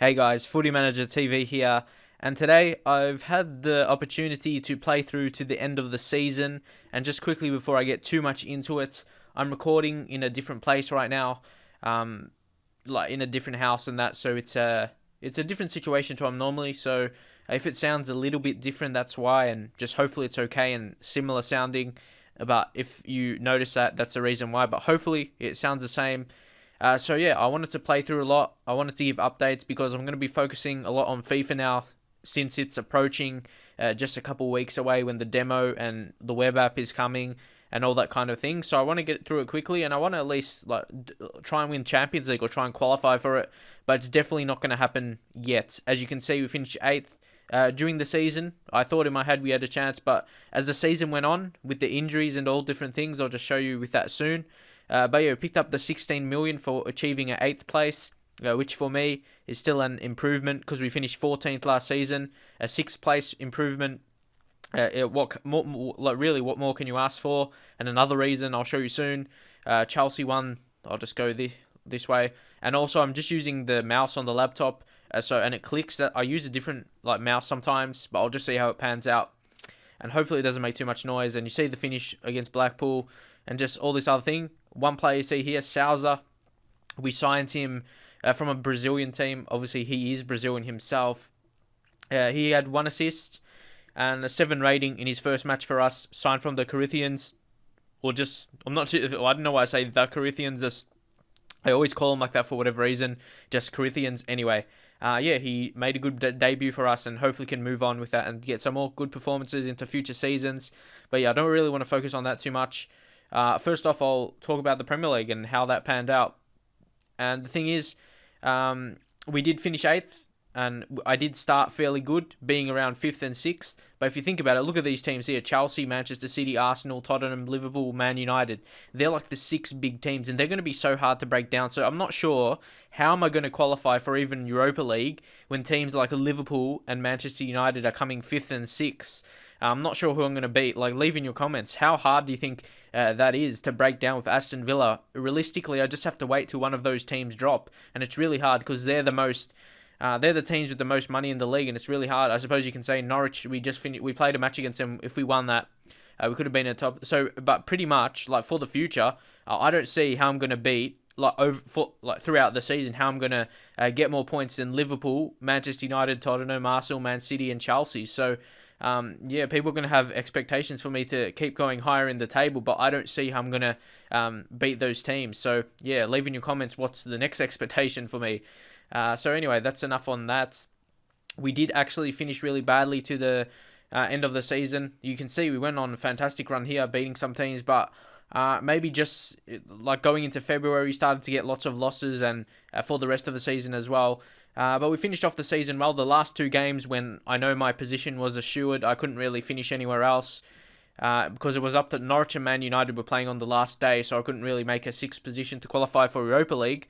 Hey guys, Footy Manager TV here, and today I've had the opportunity to play through to the end of the season, and just quickly before I get too much into it, I'm recording in a different place right now, like in a different house and that, so it's a different situation to I'm normally, so if it sounds a little bit different, that's why, and just hopefully it's okay and similar sounding, but if you notice that, that's the reason why, but hopefully it sounds the same. So yeah, I wanted to play through a lot. I wanted to give updates because I'm going to be focusing a lot on FIFA now since it's approaching just a couple weeks away when the demo and the web app is coming and all that kind of thing. So I want to get through it quickly and I want to at least try and win Champions League or try and qualify for it. But it's definitely not going to happen yet. As you can see, we finished 8th. During the season, I thought in my head we had a chance, but as the season went on with the injuries and all different things, I'll just show you with that soon. But yeah, we picked up the 16 million for achieving an 8th place, which for me is still an improvement because we finished 14th last season, a 6th place improvement. What more can you ask for? And another reason I'll show you soon. Chelsea won. I'll just go this way, and also I'm just using the mouse on the laptop, and it clicks. That I use a different mouse sometimes, but I'll just see how it pans out. And hopefully it doesn't make too much noise. And you see the finish against Blackpool and just all this other thing. One player you see here, Souza. We signed him from a Brazilian team. Obviously, he is Brazilian himself. He had 1 assist and a 7 rating in his first match for us. Signed from the Corinthians. Or just, I'm not sure, I don't know why I say the Corinthians. I always call them like that for whatever reason. Just Corinthians. Anyway, yeah, he made a good debut for us and hopefully can move on with that and get some more good performances into future seasons. But yeah, I don't really want to focus on that too much. First off, I'll talk about the Premier League and how that panned out. And the thing is, we did finish 8th, and I did start fairly good, being around 5th and 6th. But if you think about it, look at these teams here. Chelsea, Manchester City, Arsenal, Tottenham, Liverpool, Man United. They're like the 6 big teams, and they're going to be so hard to break down. So I'm not sure how am I going to qualify for even Europa League when teams like Liverpool and Manchester United are coming 5th and 6th. I'm not sure who I'm going to beat. Leave in your comments. How hard do you think that is to break down with Aston Villa? Realistically, I just have to wait till one of those teams drop, and it's really hard because they're the teams with the most money in the league, and it's really hard. I suppose you can say Norwich. We played a match against them. If we won that, we could have been at top. So, but pretty much for the future, I don't see how I'm going to beat throughout the season, how I'm going to get more points than Liverpool, Manchester United, Tottenham, Arsenal, Man City, and Chelsea. So. Yeah, people are going to have expectations for me to keep going higher in the table, but I don't see how I'm going to beat those teams. So, yeah, leave in your comments what's the next expectation for me. So, anyway, that's enough on that. We did actually finish really badly to the end of the season. You can see we went on a fantastic run here, beating some teams, but maybe just going into February, we started to get lots of losses and for the rest of the season as well. But we finished off the season well. The last 2 games when I know my position was assured, I couldn't really finish anywhere else because it was up to Norwich and Man United were playing on the last day, so I couldn't really make a 6th position to qualify for Europa League.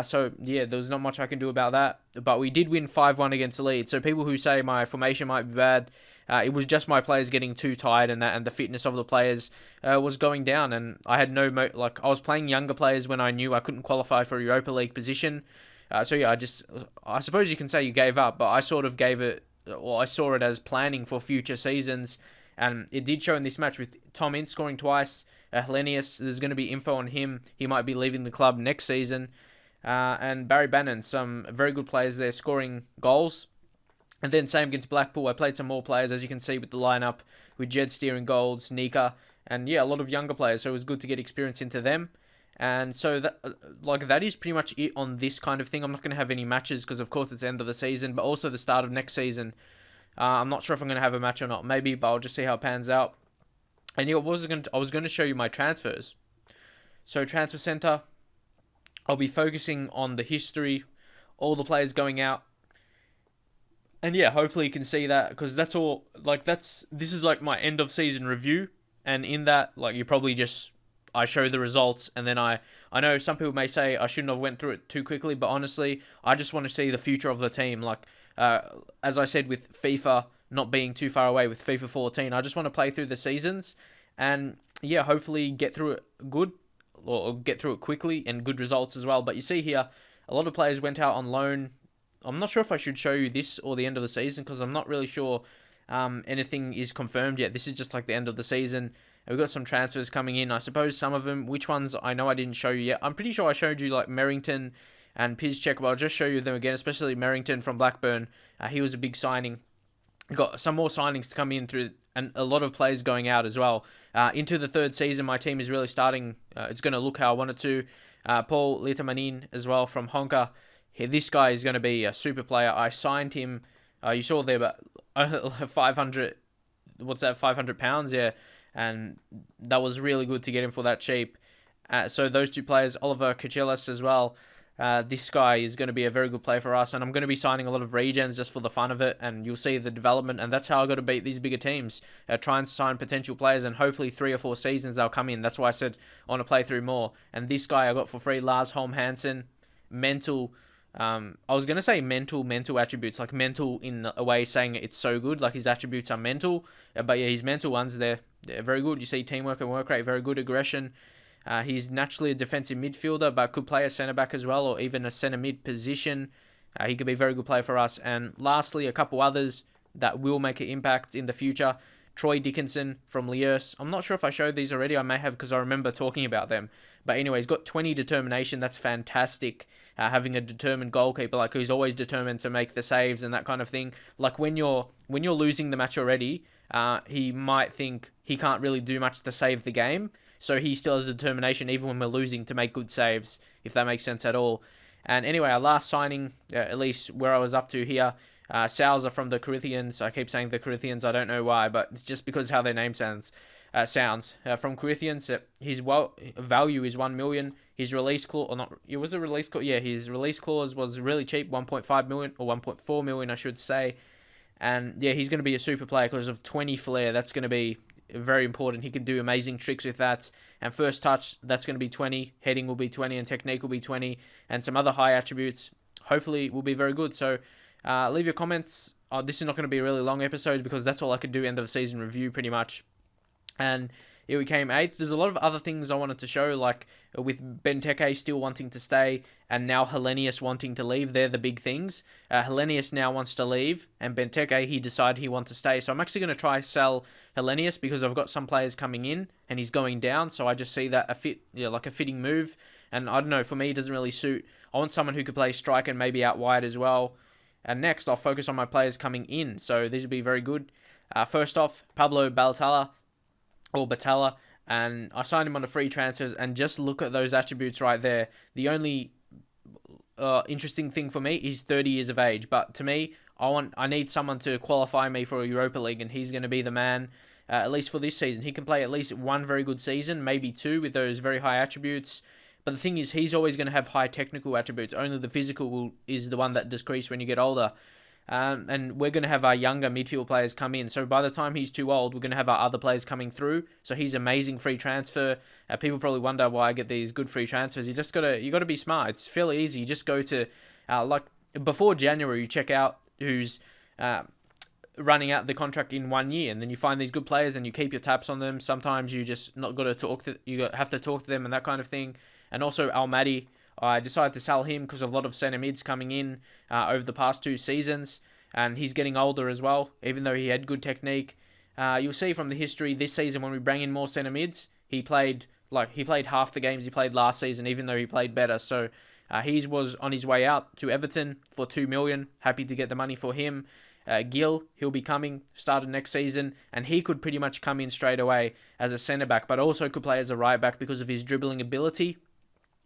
So, yeah, there was not much I can do about that. But we did win 5-1 against Leeds. So people who say my formation might be bad, it was just my players getting too tired and the fitness of the players was going down. And I had I was playing younger players when I knew I couldn't qualify for a Europa League position. So yeah, I suppose you can say you gave up, but I sort of I saw it as planning for future seasons, and it did show in this match with Tom Ince scoring twice. Hellenius, there's going to be info on him. He might be leaving the club next season. And Barry Bannon, some very good players there scoring goals. And then same against Blackpool. I played some more players, as you can see with the lineup, with Jed steering goals, Nika, and yeah, a lot of younger players. So it was good to get experience into them. And so that is pretty much it on this kind of thing. I'm not going to have any matches because, of course, it's the end of the season, but also the start of next season. I'm not sure if I'm going to have a match or not. Maybe, but I'll just see how it pans out. And yeah, I was going to show you my transfers. So transfer center, I'll be focusing on the history, all the players going out. And yeah, hopefully you can see that because that's all. This is my end of season review, and in that, you probably just. I show the results, and then I know some people may say I shouldn't have went through it too quickly, but honestly, I just want to see the future of the team. As I said with FIFA not being too far away with FIFA 14, I just want to play through the seasons, and yeah, hopefully get through it good, or get through it quickly, and good results as well. But you see here, a lot of players went out on loan I'm not sure if I should show you this or the end of the season, because I'm not really sure anything is confirmed yet. This is just like the end of the season. And we've got some transfers coming in. I suppose some of them, which ones I know I didn't show you yet. I'm pretty sure I showed you like Merrington and Piszczek, but I'll just show you them again, especially Merrington from Blackburn. He was a big signing. Got some more signings to come in through, and a lot of players going out as well. Into the third season, my team is really starting. It's going to look how I want it to. Paul Litamanin as well from Honka. This guy is going to be a super player. I signed him. You saw there, but 500. What's that? £500? Yeah, and that was really good to get him for that cheap. So those two players, Oliver Kachelis as well. This guy is going to be a very good player for us, and I'm going to be signing a lot of regens just for the fun of it, and you'll see the development, and that's how I got to beat these bigger teams. Try and sign potential players, and hopefully 3 or 4 seasons they'll come in. That's why I said I want to play through more. And this guy I got for free, Lars Holm Hansen, mental. I was going to say mental attributes, like mental in a way saying it's so good, like his attributes are mental, but yeah, his mental ones, they're very good. You see teamwork and work rate, very good aggression. He's naturally a defensive midfielder, but could play a centre-back as well, or even a centre-mid position. He could be a very good player for us. And lastly, a couple others that will make an impact in the future. Troy Dickinson from Liers. I'm not sure if I showed these already. I may have, because I remember talking about them. But anyway, he's got 20 determination. That's fantastic. Having a determined goalkeeper, like who's always determined to make the saves and that kind of thing. Like when you're losing the match already, he might think he can't really do much to save the game. So he still has determination, even when we're losing, to make good saves, if that makes sense at all. And anyway, our last signing, at least where I was up to here, Sousa from the Corinthians. I keep saying the Corinthians, I don't know why, but it's just because how their name sounds. From Corinthians, his value is 1 million. His release clause, or not, it was a release clause. Yeah, his release clause was really cheap, 1.5 million, or 1.4 million, I should say. And yeah, he's going to be a super player because of 20 flair. That's going to be very important. He can do amazing tricks with that. And first touch, that's going to be 20. Heading will be 20, and technique will be 20. And some other high attributes, hopefully, will be very good. So leave your comments. This is not going to be a really long episode, because that's all I could do, end of the season review pretty much. And it became 8th. There's a lot of other things I wanted to show, like with Benteke still wanting to stay, and now Hellenius wanting to leave. They're the big things. Hellenius now wants to leave, and Benteke, he decided he wants to stay. So I'm actually going to try sell Hellenius, because I've got some players coming in, and he's going down. So I just see that like a fitting move. And I don't know, for me, it doesn't really suit. I want someone who could play striker and maybe out wide as well. And next, I'll focus on my players coming in. So these will be very good. First off, Pablo Batalla, and I signed him on a free transfers, and just look at those attributes right there. The only interesting thing for me is 30 years of age, but to me, I need someone to qualify me for a Europa League, and he's going to be the man, at least for this season. He can play at least one very good season, maybe 2 with those very high attributes. But the thing is, he's always going to have high technical attributes. Only the physical is the one that decreases when you get older. And we're going to have our younger midfield players come in. So by the time he's too old, we're going to have our other players coming through. So he's amazing free transfer. People probably wonder why I get these good free transfers. You got to be smart. It's fairly easy. You just go to like before January, you check out who's running out the contract in 1 year, and then you find these good players and you keep your tabs on them. Sometimes you just not got to talk to you have to talk to them and that kind of thing. And also Almaty, I decided to sell him because of a lot of centre mids coming in over the past 2 seasons, and he's getting older as well, even though he had good technique. You'll see from the history this season, when we bring in more centre mids, he played half the games he played last season, even though he played better. So he was on his way out to Everton for 2 million. Happy to get the money for him. Gill, he'll be coming, started next season, and he could pretty much come in straight away as a centre-back, but also could play as a right-back because of his dribbling ability.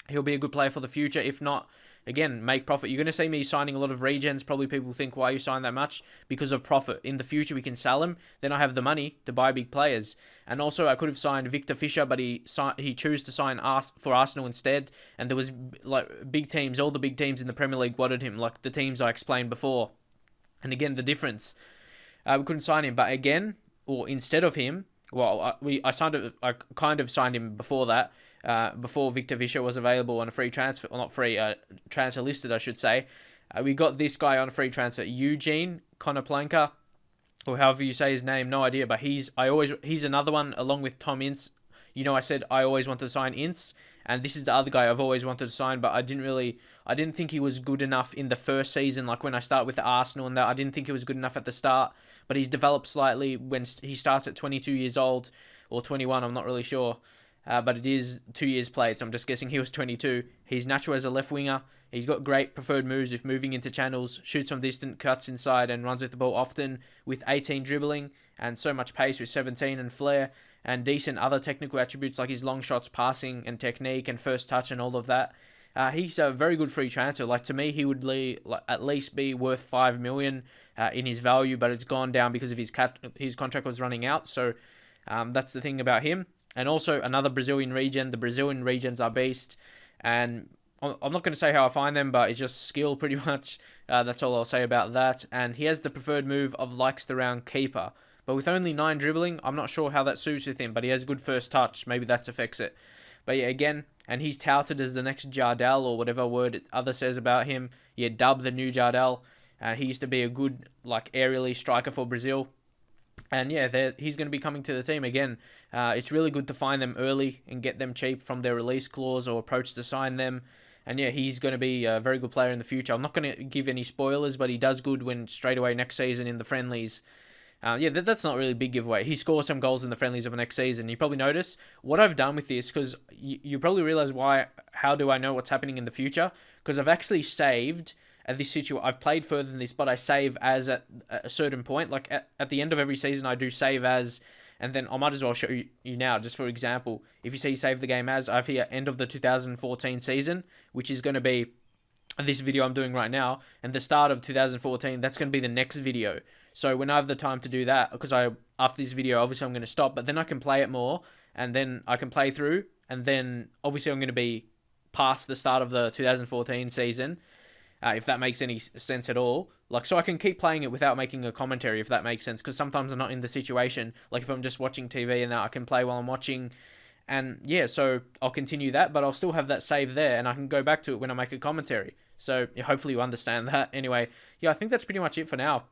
He'll be a good player for the future. If not, again, make profit. You're going to see me signing a lot of regens. Probably people think, why you sign that much? Because of profit. In the future, we can sell him. Then I have the money to buy big players. And also, I could have signed Victor Fisher, but he chose to sign for Arsenal instead. And there was like big teams, all the big teams in the Premier League wanted him, like the teams I explained before. And again, the difference. We couldn't sign him. But again, or instead of him, well, I kind of signed him before that. Before Victor Fisher was available on a free transfer, or not free, transfer listed, I should say. We got this guy on a free transfer, Eugene Konoplanka, or however you say his name, no idea, but he's another one along with Tom Ince. You know, I said I always want to sign Ince, And this is the other guy I've always wanted to sign, but I didn't think he was good enough in the first season. Like when I start with the Arsenal and that, I didn't think he was good enough at the start. But he's developed slightly when he starts at 22 years old or 21. I'm not really sure. But it is 2 years played, so I'm just guessing he was 22. He's natural as a left winger. He's got great preferred moves if moving into channels, shoots from distance, cuts inside, and runs with the ball often with 18 dribbling and so much pace with 17 and flair and decent other technical attributes like his long shots, passing and technique and first touch and all of that. He's a very good free transfer. Like to me, he would at least be worth 5 million in his value, but it's gone down because of his contract was running out. So that's the thing about him. And also another Brazilian region. The Brazilian regions are beast. And I'm not going to say how I find them, but it's just skill pretty much. That's all I'll say about that. And he has the preferred move of likes the round keeper. But with only 9 dribbling, I'm not sure how that suits with him. But he has good first touch. Maybe that affects it. But yeah, again, and he's touted as the next Jardel or whatever word other says about him. Yeah, dub the new Jardel. He used to be a good aerially striker for Brazil. And yeah, he's going to be coming to the team again. It's really good to find them early and get them cheap from their release clause or approach to sign them. And yeah, he's going to be a very good player in the future. I'm not going to give any spoilers, but he does good when straight away next season in the friendlies. That's not really a big giveaway. He scores some goals in the friendlies of the next season. You probably notice what I've done with this, because you probably realize how do I know what's happening in the future? Because I've actually saved at this situation. I've played further than this, but I save as at a certain point. Like at the end of every season, I do save as, and then I might as well show you now, just for example. If you see save the game as, I have here end of the 2014 season, which is going to be this video I'm doing right now, and the start of 2014, that's going to be the next video. So when I have the time to do that, because after this video, obviously I'm going to stop, but then I can play it more, and then I can play through, and then obviously I'm going to be past the start of the 2014 season, if that makes any sense at all. So I can keep playing it without making a commentary, if that makes sense, because sometimes I'm not in the situation. Like if I'm just watching TV and that, I can play while I'm watching. And yeah, so I'll continue that, but I'll still have that save there, and I can go back to it when I make a commentary. So hopefully you understand that. Anyway, yeah, I think that's pretty much it for now.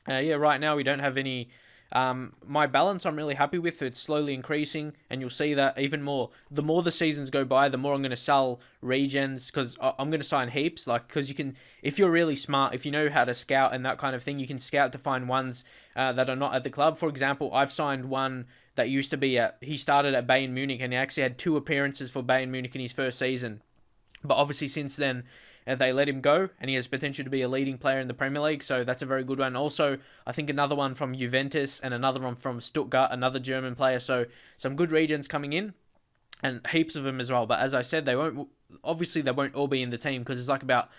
Right now we don't have any. My balance I'm really happy with. It's slowly increasing, and you'll see that even more. The more the seasons go by, the more I'm going to sell regions, because I'm going to sign heaps. Because you can, if you're really smart, if you know how to scout and that kind of thing, you can scout to find ones that are not at the club. For example, I've signed one that used to be he started at Bayern Munich, and he actually had 2 appearances for Bayern Munich in his first season. But obviously since then, they let him go, and he has potential to be a leading player in the Premier League, so that's a very good one. Also, I think another one from Juventus and another one from Stuttgart, another German player, so some good regions coming in, and heaps of them as well. But as I said, they won't all be in the team, because there's about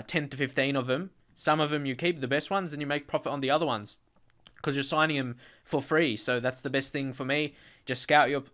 10 to 15 of them. Some of them you keep, the best ones, and you make profit on the other ones, because you're signing them for free. So that's the best thing for me. Just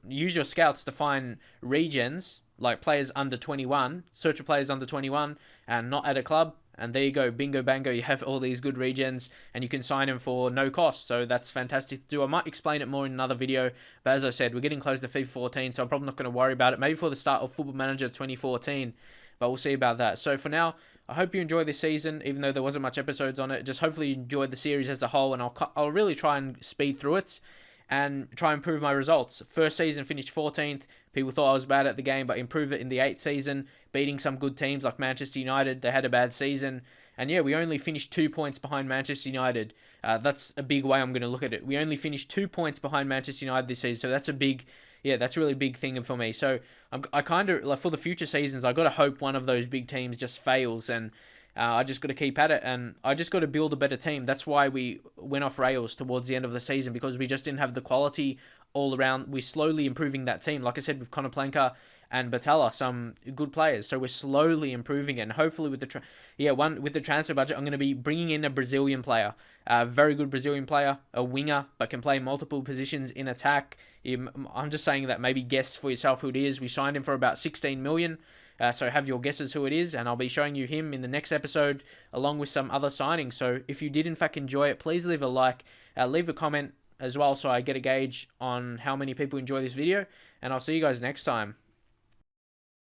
use your scouts to find regions, like players under 21, search for players under 21 and not at a club, and there you go, bingo bango, you have all these good regions, and you can sign them for no cost. So that's fantastic to do. I might explain it more in another video, but as I said, we're getting close to FIFA 14, so I'm probably not going to worry about it. Maybe for the start of Football Manager 2014, but we'll see about that. So for now, I hope you enjoyed this season, even though there wasn't much episodes on it. Just hopefully you enjoyed the series as a whole, and I'll really try and speed through it and try and improve my results. First season finished 14th. People thought I was bad at the game, but improve it in the 8th season, beating some good teams like Manchester United. They had a bad season. And yeah, we only finished 2 points behind Manchester United. That's a big way I'm going to look at it. We only finished 2 points behind Manchester United this season. So that's that's a really big thing for me. So I kind of, for the future seasons, I got to hope one of those big teams just fails, and I just got to keep at it, and I just got to build a better team. That's why we went off rails towards the end of the season, because we just didn't have the quality all around. We're slowly improving that team. Like I said, with Konoplanka and Batalla, some good players. So we're slowly improving it, and hopefully with the transfer budget, I'm going to be bringing in a Brazilian player, a very good Brazilian player, a winger, but can play multiple positions in attack. I'm just saying that, maybe guess for yourself who it is. We signed him for about 16 million. So have your guesses who it is, and I'll be showing you him in the next episode, along with some other signings. So if you did in fact enjoy it, please leave a like, leave a comment as well, so I get a gauge on how many people enjoy this video, and I'll see you guys next time.